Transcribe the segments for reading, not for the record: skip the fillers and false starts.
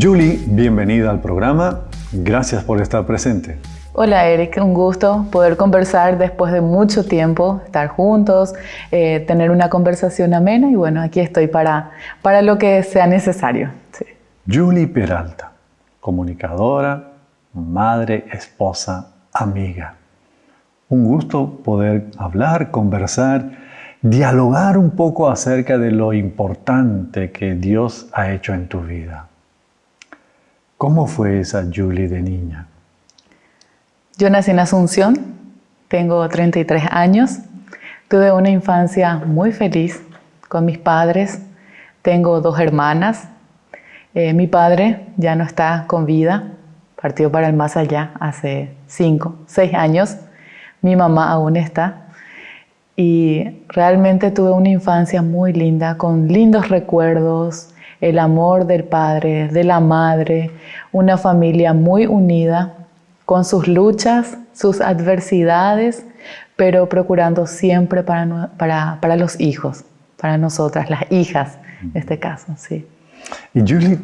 Julie, bienvenida al programa. Gracias por estar presente. Hola Eric, un gusto poder conversar después de mucho tiempo, estar juntos, tener una conversación amena y bueno, aquí estoy para lo que sea necesario. Sí. Julie Peralta, comunicadora, madre, esposa, amiga. Un gusto poder hablar, conversar, dialogar un poco acerca de lo importante que Dios ha hecho en tu vida. ¿Cómo fue esa Julie de niña? Yo nací en Asunción, tengo 33 años, tuve una infancia muy feliz con mis padres, tengo 2 hermanas, mi padre ya no está con vida, partió para el más allá hace 5, 6 años, mi mamá aún está y realmente tuve una infancia muy linda, con lindos recuerdos, el amor del padre, de la madre, una familia muy unida, con sus luchas, sus adversidades, pero procurando siempre para los hijos, para nosotras, las hijas, en este caso, sí. Y Julie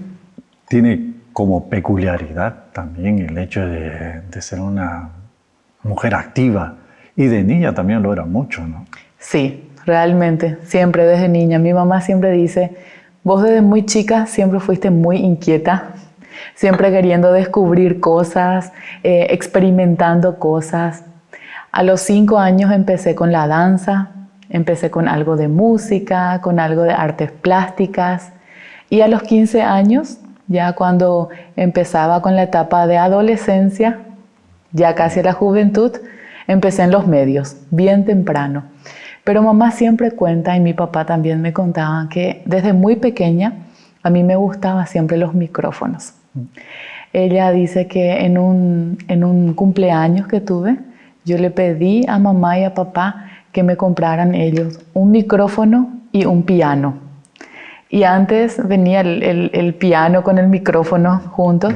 tiene como peculiaridad también el hecho de ser una mujer activa, y de niña también lo era mucho, ¿no? Sí, realmente, siempre desde niña. Mi mamá siempre dice, vos desde muy chica siempre fuiste muy inquieta, siempre queriendo descubrir cosas, experimentando cosas. A los 5 años empecé con la danza, empecé con algo de música, con algo de artes plásticas. Y a los 15 años, ya cuando empezaba con la etapa de adolescencia, ya casi la juventud, empecé en los medios, bien temprano. Pero mamá siempre cuenta, y mi papá también me contaba, que desde muy pequeña a mí me gustaban siempre los micrófonos. Ella dice que en un cumpleaños que tuve, yo le pedí a mamá y a papá que me compraran ellos un micrófono y un piano. Y antes venía el piano con el micrófono juntos.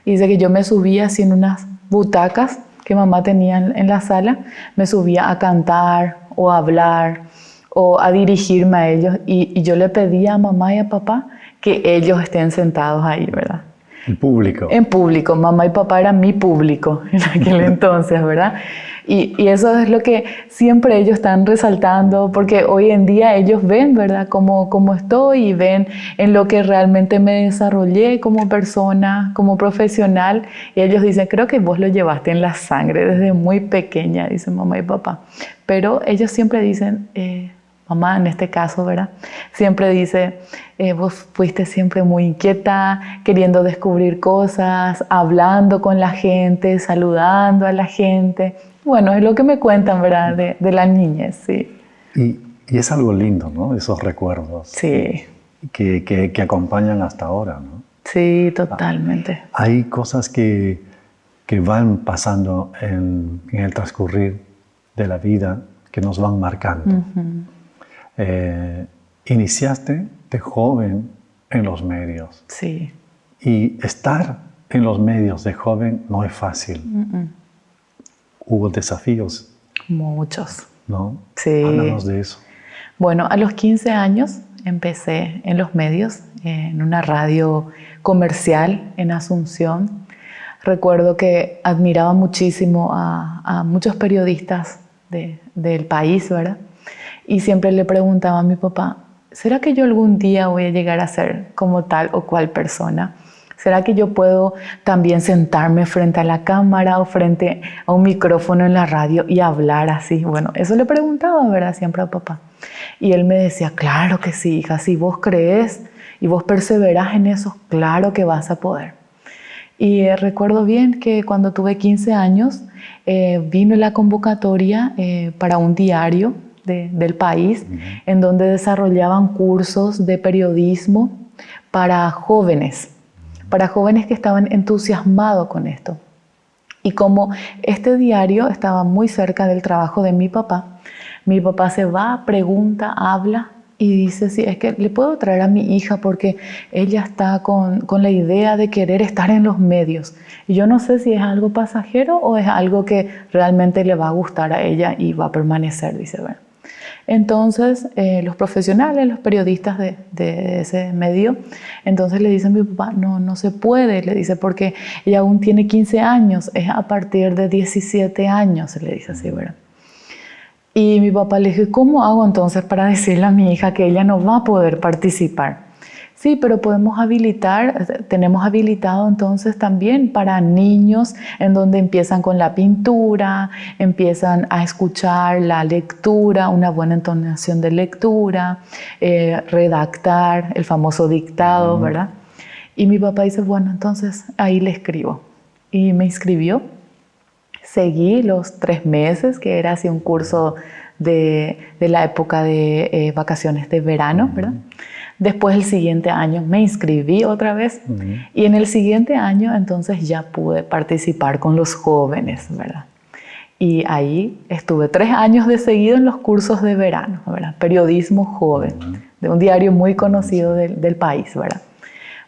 Y dice que yo me subía así en unas butacas que mamá tenía en la sala, me subía a cantar o a hablar o a dirigirme a ellos. Y yo le pedía a mamá y a papá que ellos estén sentados ahí, ¿verdad? En público. En público. Mamá y papá eran mi público en aquel entonces, ¿verdad? Y eso es lo que siempre ellos están resaltando, porque hoy en día ellos ven, ¿verdad?, cómo estoy y ven en lo que realmente me desarrollé como persona, como profesional. Y ellos dicen, creo que vos lo llevaste en la sangre desde muy pequeña, dicen mamá y papá. Pero ellos siempre dicen, mamá en este caso, ¿verdad?, siempre dice, vos fuiste siempre muy inquieta, queriendo descubrir cosas, hablando con la gente, saludando a la gente. Bueno, es lo que me cuentan, ¿verdad?, de la niñez, sí. Y es algo lindo, ¿no? Esos recuerdos. Sí. Que acompañan hasta ahora, ¿no? Sí, totalmente. Hay cosas que van pasando en el transcurrir de la vida que nos van marcando. Iniciaste de joven en los medios. Sí. Y estar en los medios de joven no es fácil. Hubo desafíos. Muchos. ¿No? Sí. Háblanos de eso. Bueno, a los 15 años empecé en los medios, en una radio comercial en Asunción. Recuerdo que admiraba muchísimo a muchos periodistas del país, ¿verdad? Y siempre le preguntaba a mi papá, ¿será que yo algún día voy a llegar a ser como tal o cual persona? ¿Será que yo puedo también sentarme frente a la cámara o frente a un micrófono en la radio y hablar así? Bueno, eso le preguntaba, ¿verdad?, siempre a papá. Y él me decía, claro que sí, hija, si vos crees y vos perseverás en eso, claro que vas a poder. Y recuerdo bien que cuando tuve 15 años, vino la convocatoria para un diario del país, en donde desarrollaban cursos de periodismo para jóvenes que estaban entusiasmados con esto. Y como este diario estaba muy cerca del trabajo de mi papá se va, pregunta, habla y dice, sí, es que le puedo traer a mi hija porque ella está con la idea de querer estar en los medios. Y yo no sé si es algo pasajero o es algo que realmente le va a gustar a ella y va a permanecer, dice. Bueno. Entonces, los profesionales, los periodistas de ese medio, entonces le dicen a mi papá, no se puede, le dice, porque ella aún tiene 15 años, es a partir de 17 años, le dice así, ¿verdad? Y mi papá le dijo, ¿cómo hago entonces para decirle a mi hija que ella no va a poder participar? Sí, pero podemos tenemos habilitado entonces también para niños en donde empiezan con la pintura, empiezan a escuchar la lectura, una buena entonación de lectura, redactar, el famoso dictado, ¿verdad? Y mi papá dice, bueno, entonces ahí le escribo. Y me inscribió. Seguí los 3 meses, que era así un curso de la época de vacaciones de verano, ¿verdad? Después el siguiente año me inscribí otra vez y en el siguiente año entonces ya pude participar con los jóvenes, ¿verdad? Y ahí estuve 3 años de seguido en los cursos de verano, ¿verdad? Periodismo joven, de un diario muy conocido del país, ¿verdad?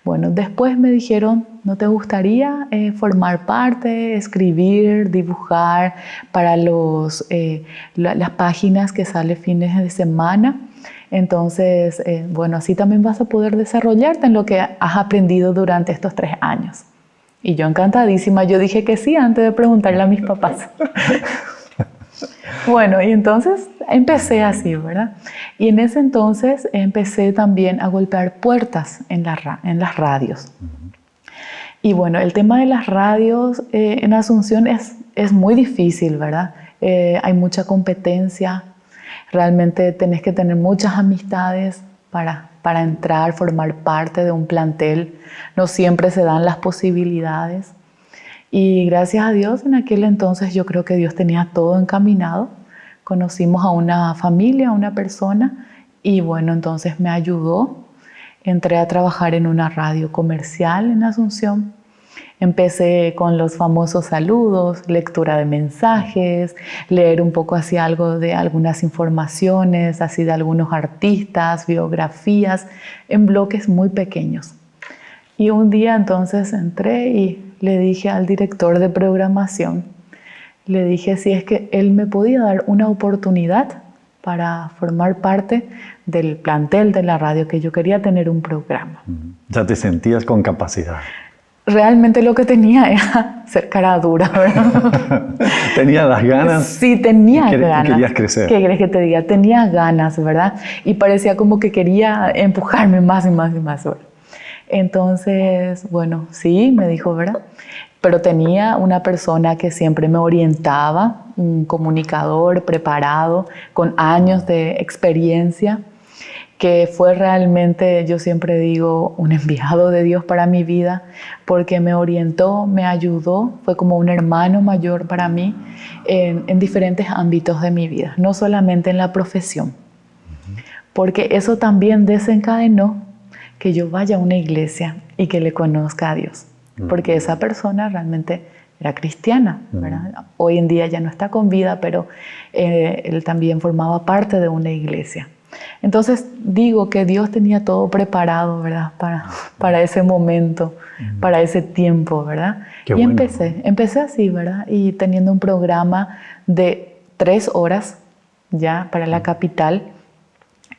Bueno, después me dijeron, ¿no te gustaría formar parte, escribir, dibujar para las páginas que salen fines de semana? Entonces, bueno, así también vas a poder desarrollarte en lo que has aprendido durante estos 3 años. Y yo encantadísima, yo dije que sí antes de preguntarle a mis papás. Bueno, y entonces empecé así, ¿verdad? Y en ese entonces empecé también a golpear puertas en las radios. Y bueno, el tema de las radios en Asunción es muy difícil, ¿verdad? Hay mucha competencia. Realmente tenés que tener muchas amistades para entrar, formar parte de un plantel. No siempre se dan las posibilidades. Y gracias a Dios, en aquel entonces yo creo que Dios tenía todo encaminado. Conocimos a una familia, a una persona, y bueno, entonces me ayudó. Entré a trabajar en una radio comercial en Asunción. Empecé con los famosos saludos, lectura de mensajes, leer un poco así algo de algunas informaciones, así de algunos artistas, biografías, en bloques muy pequeños. Y un día entonces entré y le dije al director de programación, le dije si es que él me podía dar una oportunidad para formar parte del plantel de la radio, que yo quería tener un programa. Ya te sentías con capacidad. Realmente lo que tenía era ser cara dura, ¿verdad? ¿Tenías las ganas? Sí, tenía ganas. Querías crecer. ¿Qué querés que te diga? Tenía ganas, ¿verdad? Y parecía como que quería empujarme más y más y más, ¿verdad? Entonces, bueno, sí, me dijo, ¿verdad? Pero tenía una persona que siempre me orientaba, un comunicador preparado, con años de experiencia, que fue realmente, yo siempre digo, un enviado de Dios para mi vida, porque me orientó, me ayudó, fue como un hermano mayor para mí en diferentes ámbitos de mi vida, no solamente en la profesión, porque eso también desencadenó que yo vaya a una iglesia y que le conozca a Dios, porque esa persona realmente era cristiana, ¿verdad? Hoy en día ya no está con vida, pero él también formaba parte de una iglesia. Entonces digo que Dios tenía todo preparado, ¿verdad? Para ese momento, para ese tiempo, ¿verdad? Qué y bueno. empecé así, ¿verdad? Y teniendo un programa de 3 horas ya para la capital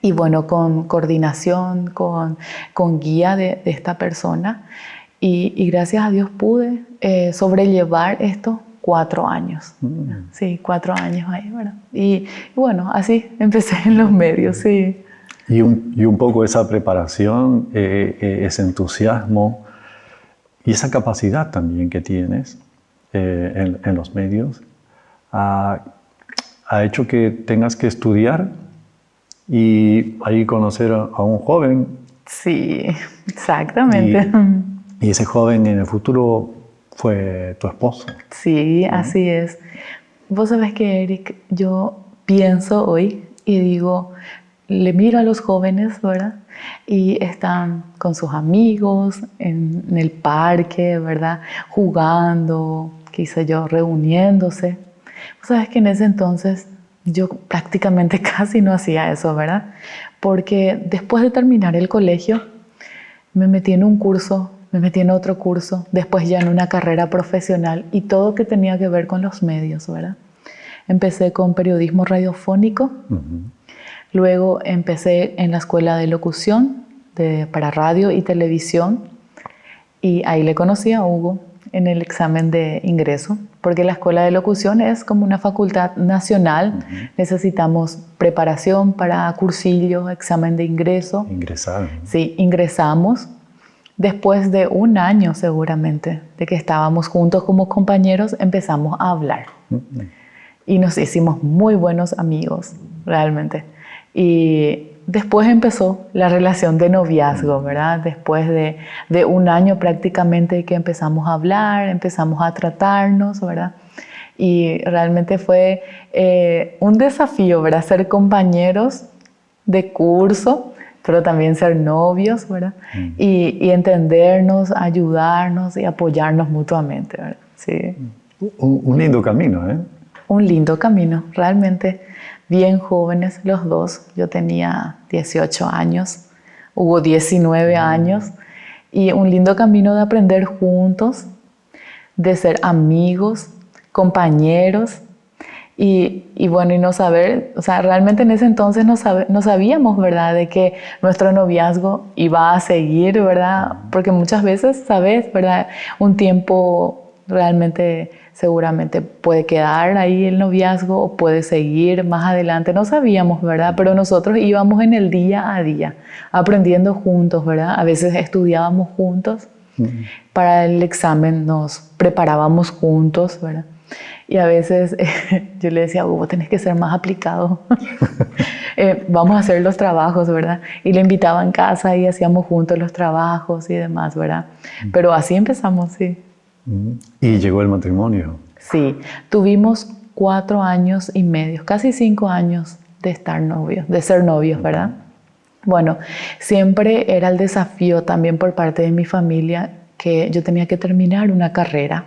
y bueno, con coordinación, con guía de esta persona y gracias a Dios pude sobrellevar esto 4 años. Sí, 4 años ahí, ¿verdad? Y bueno, así empecé en los medios, sí. Y un poco esa preparación, ese entusiasmo y esa capacidad también que tienes en los medios ha hecho que tengas que estudiar y ahí conocer a un joven. Sí, exactamente. Y ese joven en el futuro fue tu esposo. Sí, así es. Vos sabés que, Eric, yo pienso hoy y digo, le miro a los jóvenes, ¿verdad? Y están con sus amigos en el parque, ¿verdad? Jugando, qué sé yo, reuniéndose. Vos sabés que en ese entonces yo prácticamente casi no hacía eso, ¿verdad? Porque después de terminar el colegio, me metí en un curso, me metí en otro curso, después ya en una carrera profesional y todo que tenía que ver con los medios, ¿verdad? Empecé con periodismo radiofónico, Luego empecé en la escuela de locución para radio y televisión y ahí le conocí a Hugo en el examen de ingreso, porque la escuela de locución es como una facultad nacional. Necesitamos preparación para cursillo, examen de ingreso. Ingresaron. Sí, ingresamos. Después de un año seguramente de que estábamos juntos como compañeros, empezamos a hablar. Y nos hicimos muy buenos amigos, realmente. Y después empezó la relación de noviazgo, ¿verdad? Después de un año prácticamente que empezamos a hablar, empezamos a tratarnos, ¿verdad? Y realmente fue un desafío, ¿verdad? Ser compañeros de curso, pero también ser novios, ¿verdad? Y entendernos, ayudarnos y apoyarnos mutuamente, ¿verdad? Sí. Un lindo camino, ¿eh? Un lindo camino, realmente bien jóvenes los dos. Yo tenía 18 años, Hugo 19 años, y un lindo camino de aprender juntos, de ser amigos, compañeros, y bueno, y no saber, o sea, realmente en ese entonces no sabíamos, ¿verdad?, de que nuestro noviazgo iba a seguir, ¿verdad? Porque muchas veces, ¿sabes?, ¿verdad?, un tiempo realmente seguramente puede quedar ahí el noviazgo o puede seguir más adelante, no sabíamos, ¿verdad? Pero nosotros íbamos en el día a día, aprendiendo juntos, ¿verdad? A veces estudiábamos juntos, para el examen nos preparábamos juntos, ¿verdad? Y a veces yo le decía, Hugo, tenés que ser más aplicado. Vamos a hacer los trabajos, ¿verdad? Y le invitaba en casa y hacíamos juntos los trabajos y demás, ¿verdad? Pero así empezamos, sí. Y llegó el matrimonio. Sí, tuvimos 4 años y medio, casi 5 años de estar novios, de ser novios, ¿verdad? Bueno, siempre era el desafío también por parte de mi familia que yo tenía que terminar una carrera,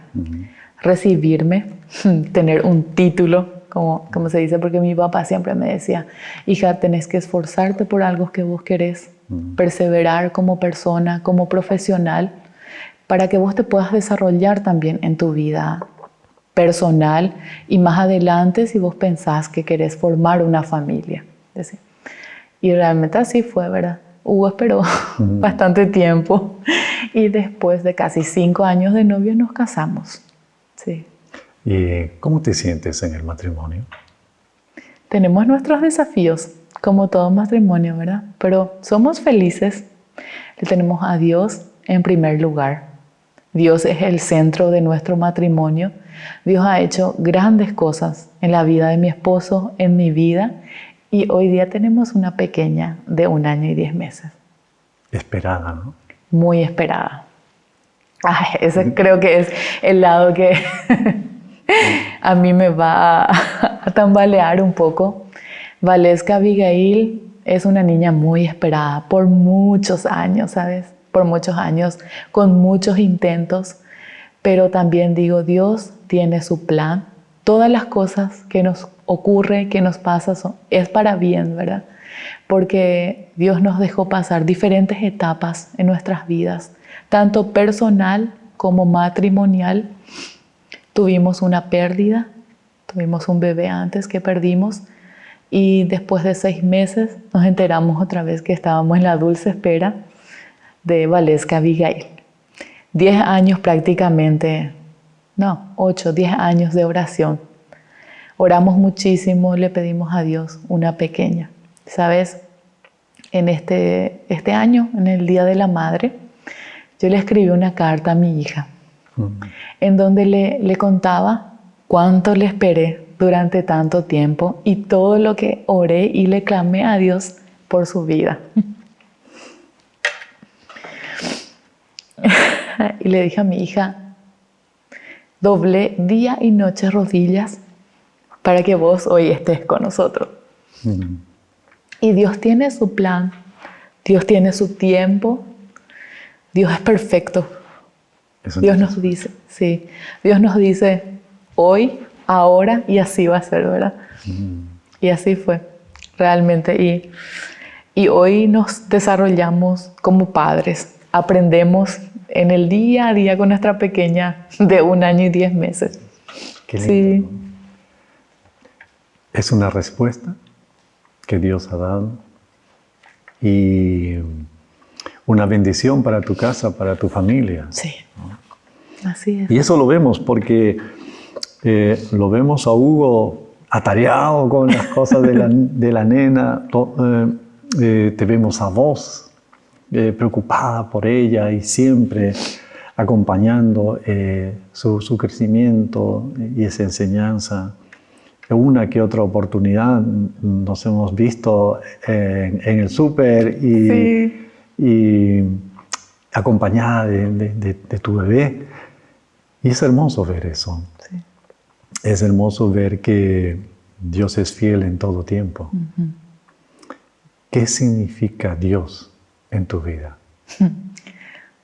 recibirme, tener un título, como se dice, porque mi papá siempre me decía, hija, tenés que esforzarte por algo que vos querés, perseverar como persona, como profesional, para que vos te puedas desarrollar también en tu vida personal y más adelante si vos pensás que querés formar una familia. Y realmente así fue, ¿verdad? Hugo esperó bastante tiempo y después de casi 5 años de novio nos casamos. Sí. ¿Y cómo te sientes en el matrimonio? Tenemos nuestros desafíos, como todo matrimonio, ¿verdad? Pero somos felices. Le tenemos a Dios en primer lugar. Dios es el centro de nuestro matrimonio. Dios ha hecho grandes cosas en la vida de mi esposo, en mi vida, y hoy día tenemos una pequeña de 1 año y 10 meses. Esperada, ¿no? Muy esperada. Ay, ese creo que es el lado que a mí me va a tambalear un poco. Valesca Abigail es una niña muy esperada por muchos años, ¿sabes? Por muchos años, con muchos intentos, pero también digo, Dios tiene su plan. Todas las cosas que nos ocurre, que nos pasa, es para bien, ¿verdad? Porque Dios nos dejó pasar diferentes etapas en nuestras vidas, tanto personal como matrimonial. Tuvimos una pérdida, tuvimos un bebé antes que perdimos y después de 6 meses nos enteramos otra vez que estábamos en la dulce espera de Valesca Abigail. 10 años prácticamente, no, 8, 10 años de oración. Oramos muchísimo, le pedimos a Dios una pequeña. ¿Sabes? En este año, en el Día de la Madre, yo le escribí una carta a mi hija, en donde le contaba cuánto le esperé durante tanto tiempo y todo lo que oré y le clamé a Dios por su vida. Y le dije a mi hija, doblé día y noche rodillas para que vos hoy estés con nosotros. Y Dios tiene su plan, Dios tiene su tiempo, Dios es perfecto. Dios nos dice, sí, Dios nos dice hoy, ahora y así va a ser, ¿verdad? Y así fue, realmente. Y hoy nos desarrollamos como padres, aprendemos en el día a día con nuestra pequeña de 1 año y 10 meses. Qué lindo, sí. ¿No? ¿Es una respuesta que Dios ha dado y una bendición para tu casa, para tu familia. Sí, así es. Y eso lo vemos porque lo vemos a Hugo atareado con las cosas de la nena. Te vemos a vos preocupada por ella y siempre acompañando su crecimiento y esa enseñanza. Una que otra oportunidad nos hemos visto en el súper y acompañada de tu bebé. Y es hermoso ver eso. Sí. Es hermoso ver que Dios es fiel en todo tiempo. Uh-huh. ¿Qué significa Dios en tu vida?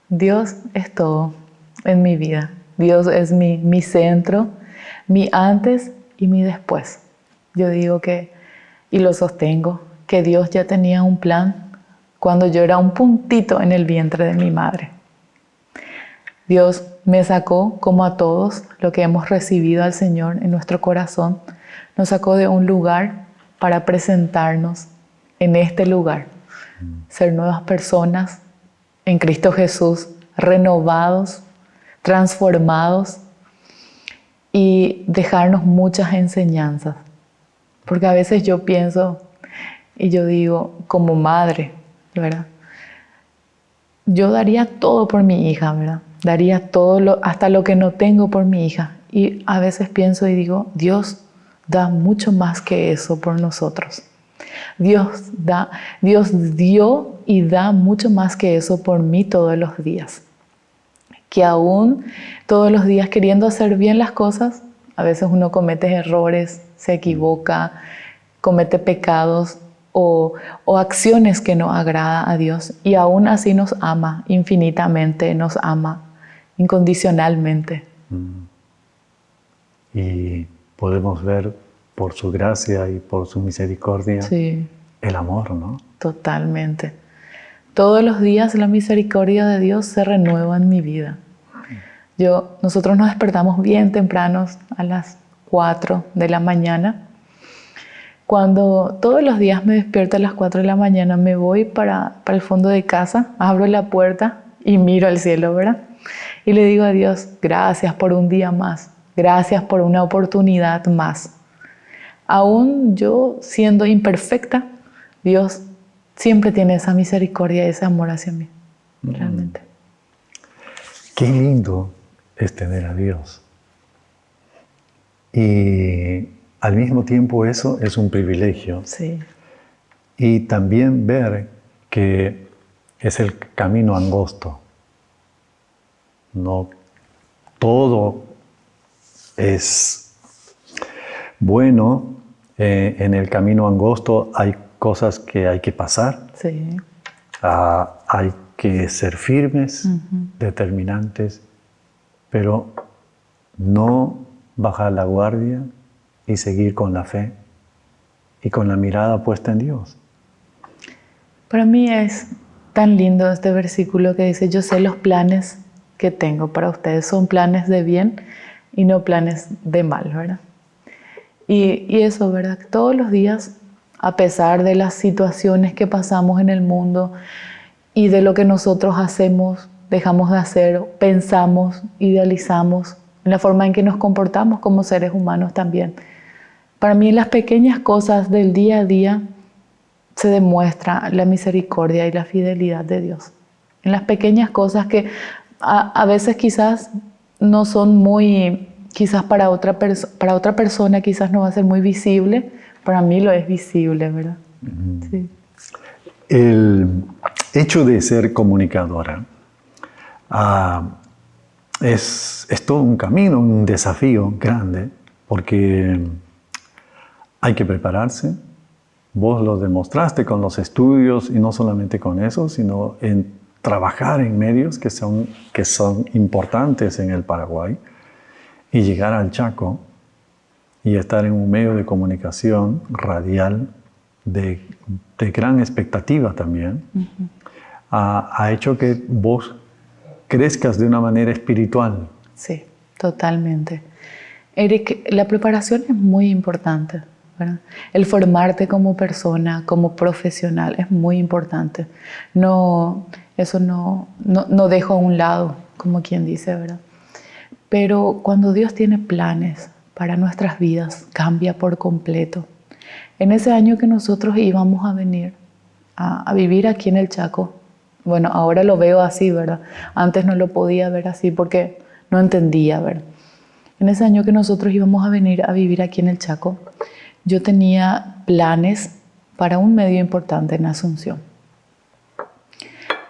Dios es todo en mi vida. Dios es mi centro, mi antes y mi después. Yo digo que, y lo sostengo, que Dios ya tenía un plan cuando yo era un puntito en el vientre de mi madre. Dios me sacó, como a todos lo que hemos recibido al Señor en nuestro corazón, nos sacó de un lugar para presentarnos en este lugar, ser nuevas personas en Cristo Jesús, renovados, transformados y dejarnos muchas enseñanzas. Porque a veces yo pienso y yo digo, como madre, ¿verdad? Yo daría todo por mi hija, ¿verdad? Daría todo, hasta lo que no tengo por mi hija. Y a veces pienso y digo, Dios da mucho más que eso por nosotros. Dios dio y da mucho más que eso por mí todos los días. Que aún todos los días queriendo hacer bien las cosas, a veces uno comete errores, se equivoca, comete pecados o acciones que no agrada a Dios. Y aún así nos ama infinitamente, nos ama incondicionalmente. Y podemos ver por su gracia y por su misericordia el amor, ¿no? Totalmente. Todos los días la misericordia de Dios se renueva en mi vida. Nosotros nos despertamos bien tempranos a las 4 de la mañana. Cuando todos los días me despierto a las 4 de la mañana, me voy para el fondo de casa, abro la puerta y miro al cielo, ¿verdad? Y le digo a Dios, gracias por un día más, gracias por una oportunidad más. Aún yo siendo imperfecta, Dios siempre tiene esa misericordia y ese amor hacia mí, realmente. Qué lindo es tener a Dios. Y al mismo tiempo eso es un privilegio. Sí. Y también ver que es el camino angosto. No todo es bueno. En el camino angosto hay cosas que hay que pasar. Sí. Hay que ser firmes, determinantes, pero no bajar la guardia y seguir con la fe y con la mirada puesta en Dios. Para mí es tan lindo este versículo que dice, yo sé los planes que tengo para ustedes, son planes de bien y no planes de mal, ¿verdad? Y eso, ¿verdad? Todos los días, a pesar de las situaciones que pasamos en el mundo y de lo que nosotros hacemos, dejamos de hacer, pensamos, idealizamos, en la forma en que nos comportamos como seres humanos también. Para mí, en las pequeñas cosas del día a día se demuestra la misericordia y la fidelidad de Dios. En las pequeñas cosas que a veces quizás no son muy, quizás para otra persona quizás no va a ser muy visible, para mí lo es visible, ¿verdad? Sí. El hecho de ser comunicadora es todo un camino, un desafío grande, porque hay que prepararse. Vos lo demostraste con los estudios y no solamente con eso, sino en trabajar en medios que son importantes en el Paraguay y llegar al Chaco y estar en un medio de comunicación radial de gran expectativa también, ha hecho que vos crezcas de una manera espiritual. Sí, totalmente. Eric, la preparación es muy importante. ¿verdad? El formarte como persona, como profesional, es muy importante. Eso no dejo a un lado, como quien dice, ¿verdad? Pero cuando Dios tiene planes para nuestras vidas, cambia por completo. En ese año que nosotros íbamos a venir a vivir aquí en el Chaco, bueno, ahora lo veo así, ¿verdad? Antes no lo podía ver así porque no entendía, ¿verdad? En ese año que nosotros íbamos a venir a vivir aquí en el Chaco, yo tenía planes para un medio importante en Asunción.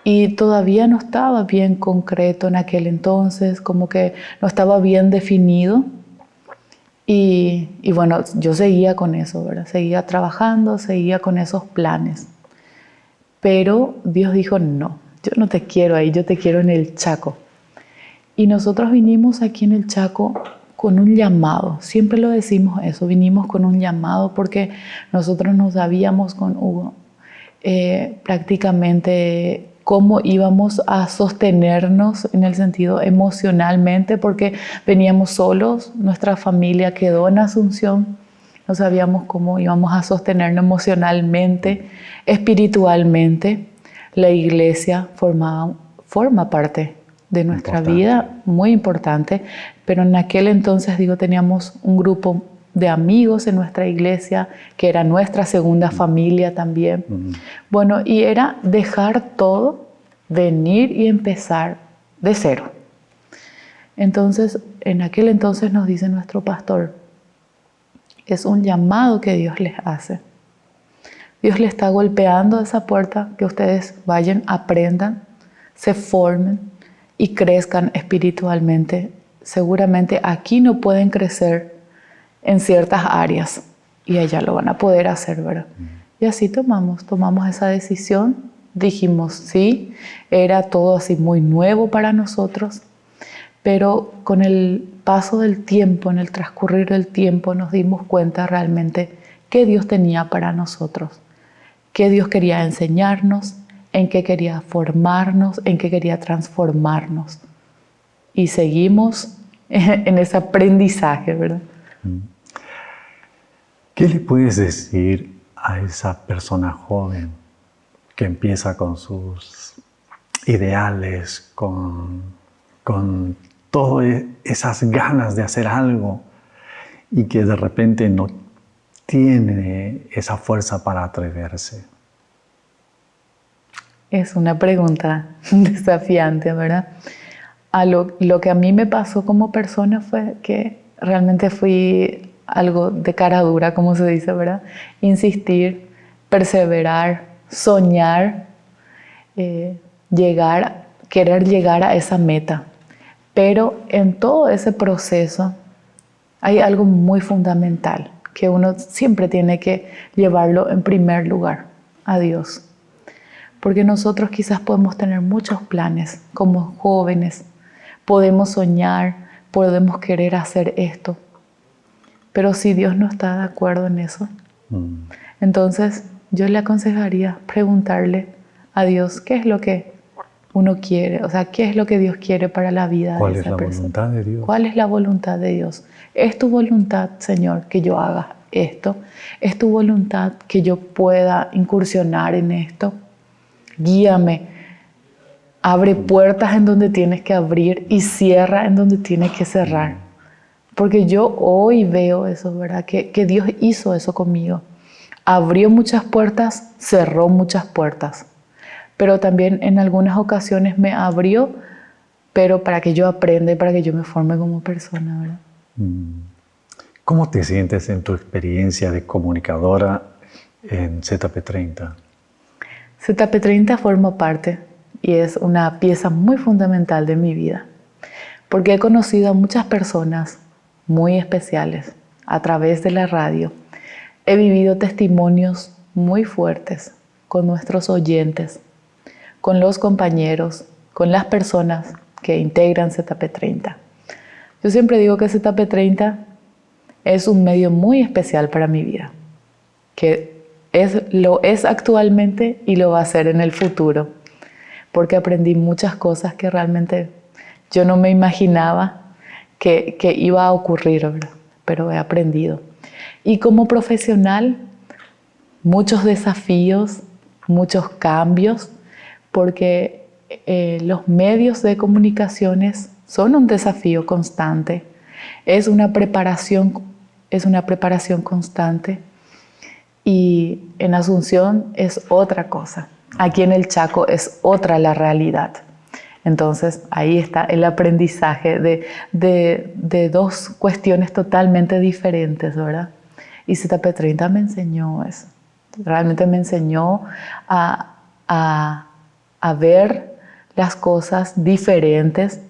Y todavía no estaba bien concreto en aquel entonces, como que no estaba bien definido. Y bueno, yo seguía con eso, ¿verdad? Seguía trabajando, seguía con esos planes. Pero Dios dijo, no, yo no te quiero ahí, yo te quiero en el Chaco. Y nosotros vinimos aquí en el Chaco con un llamado, siempre lo decimos eso, vinimos con un llamado porque nosotros no sabíamos con Hugo prácticamente cómo íbamos a sostenernos en el sentido emocionalmente, porque veníamos solos, nuestra familia quedó en Asunción, no sabíamos cómo íbamos a sostenernos emocionalmente, espiritualmente. La iglesia forma parte de nuestra vida, muy importante, pero en aquel entonces, teníamos un grupo de amigos en nuestra iglesia, que era nuestra segunda familia también. Bueno, y era dejar todo, venir y empezar de cero. Entonces, en aquel entonces nos dice nuestro pastor, es un llamado que Dios les hace. Dios les está golpeando esa puerta, que ustedes vayan, aprendan, se formen y crezcan espiritualmente. Seguramente aquí no pueden crecer en ciertas áreas y allá lo van a poder hacer, ¿verdad? Y así tomamos esa decisión, dijimos sí, era todo así muy nuevo para nosotros, pero con el paso del tiempo, en el transcurrir del tiempo, nos dimos cuenta realmente qué Dios tenía para nosotros, qué Dios quería enseñarnos, en qué quería formarnos, en qué quería transformarnos. Y seguimos en ese aprendizaje, ¿verdad? ¿Qué le puedes decir a esa persona joven que empieza con sus ideales, con todas esas ganas de hacer algo y que de repente no tiene esa fuerza para atreverse? Es una pregunta desafiante, ¿verdad? Lo que a mí me pasó como persona fue que realmente fui algo de cara dura, como se dice, ¿verdad? Insistir, perseverar, soñar, querer llegar a esa meta. Pero en todo ese proceso hay algo muy fundamental, que uno siempre tiene que llevarlo en primer lugar, a Dios. Porque nosotros quizás podemos tener muchos planes como jóvenes, podemos soñar, podemos querer hacer esto, pero si Dios no está de acuerdo en eso, entonces yo le aconsejaría preguntarle a Dios qué es lo que uno quiere, o sea, qué es lo que Dios quiere para la vida de esa persona. ¿Cuál es la voluntad de Dios? ¿Cuál es la voluntad de Dios? ¿Es tu voluntad, Señor, que yo haga esto? ¿Es tu voluntad que yo pueda incursionar en esto? Guíame, abre puertas en donde tienes que abrir y cierra en donde tienes que cerrar. Porque yo hoy veo eso, ¿verdad? Que Dios hizo eso conmigo. Abrió muchas puertas, cerró muchas puertas. Pero también en algunas ocasiones me abrió, pero para que yo aprenda y para que yo me forme como persona, ¿verdad? ¿Cómo te sientes en tu experiencia de comunicadora en ZP30? ZP30 forma parte y es una pieza muy fundamental de mi vida, porque he conocido a muchas personas muy especiales a través de la radio. He vivido testimonios muy fuertes con nuestros oyentes, con los compañeros, con las personas que integran ZP30. Yo siempre digo que ZP30 es un medio muy especial para mi vida, que lo es actualmente y lo va a ser en el futuro, porque aprendí muchas cosas que realmente yo no me imaginaba que iba a ocurrir, ¿verdad? Pero he aprendido. Y como profesional, muchos desafíos, muchos cambios, porque los medios de comunicaciones son un desafío constante. Es una preparación constante. Y en Asunción es otra cosa. Aquí en el Chaco es otra la realidad. Entonces ahí está el aprendizaje de dos cuestiones totalmente diferentes, ¿verdad? Y ZP30 me enseñó eso. Realmente me enseñó a ver las cosas diferentes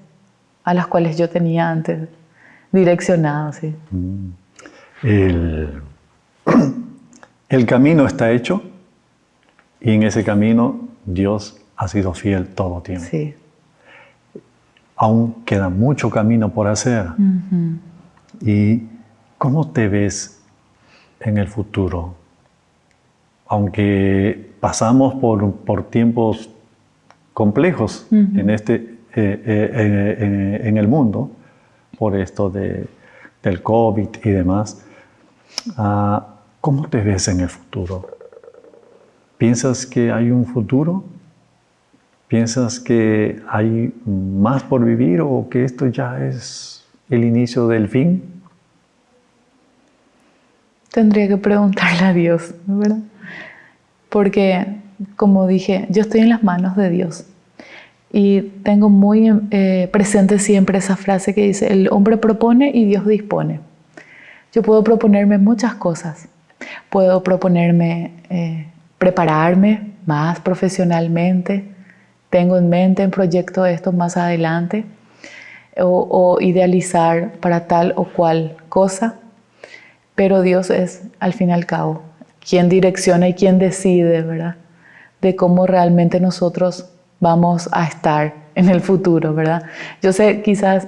a las cuales yo tenía antes direccionado, ¿sí? El camino está hecho y en ese camino Dios ha sido fiel todo tiempo. Sí. Aún queda mucho camino por hacer. Uh-huh. ¿Y cómo te ves en el futuro? Aunque pasamos por tiempos complejos uh-huh. en el mundo, por esto del COVID y demás, ¿cómo te ves en el futuro? ¿Piensas que hay un futuro? ¿Piensas que hay más por vivir o que esto ya es el inicio del fin? Tendría que preguntarle a Dios, ¿verdad? Porque, como dije, yo estoy en las manos de Dios. Y tengo muy presente siempre esa frase que dice, el hombre propone y Dios dispone. Yo puedo proponerme muchas cosas. Puedo proponerme prepararme más profesionalmente. Tengo en mente en proyecto esto más adelante. O idealizar para tal o cual cosa. Pero Dios es, al fin y al cabo, quien direcciona y quien decide, ¿verdad? De cómo realmente nosotros vamos a estar en el futuro, ¿verdad? Yo sé, quizás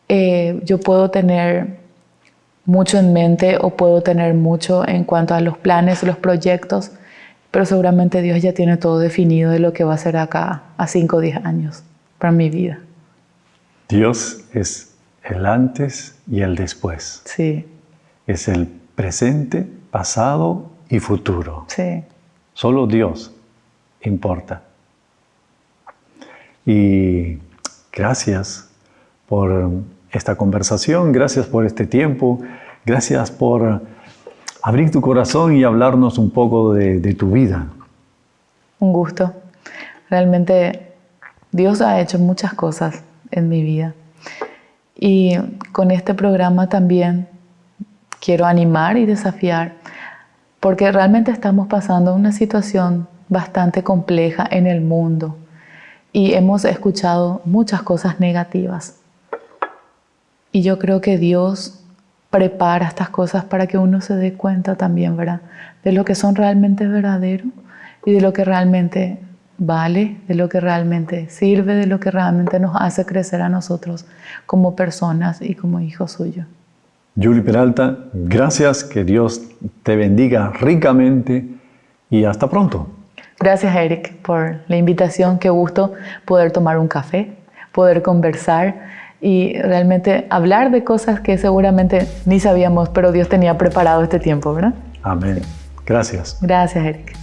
yo puedo tener mucho en mente o puedo tener mucho en cuanto a los planes, los proyectos, pero seguramente Dios ya tiene todo definido de lo que va a ser acá a 5 o 10 años para mi vida. Dios es el antes y el después. Sí. Es el presente, pasado y futuro. Sí. Solo Dios importa. Y gracias por esta conversación, gracias por este tiempo, gracias por abrir tu corazón y hablarnos un poco de tu vida. Un gusto. Realmente Dios ha hecho muchas cosas en mi vida. Y con este programa también quiero animar y desafiar, porque realmente estamos pasando una situación bastante compleja en el mundo y hemos escuchado muchas cosas negativas. Y yo creo que Dios prepara estas cosas para que uno se dé cuenta también, ¿verdad? De lo que son realmente verdaderos y de lo que realmente vale, de lo que realmente sirve, de lo que realmente nos hace crecer a nosotros como personas y como hijos suyos. Julie Peralta, gracias, que Dios te bendiga ricamente y hasta pronto. Gracias, Eric, por la invitación. Qué gusto poder tomar un café, poder conversar y realmente hablar de cosas que seguramente ni sabíamos, pero Dios tenía preparado este tiempo, ¿verdad? Amén. Gracias. Gracias, Eric.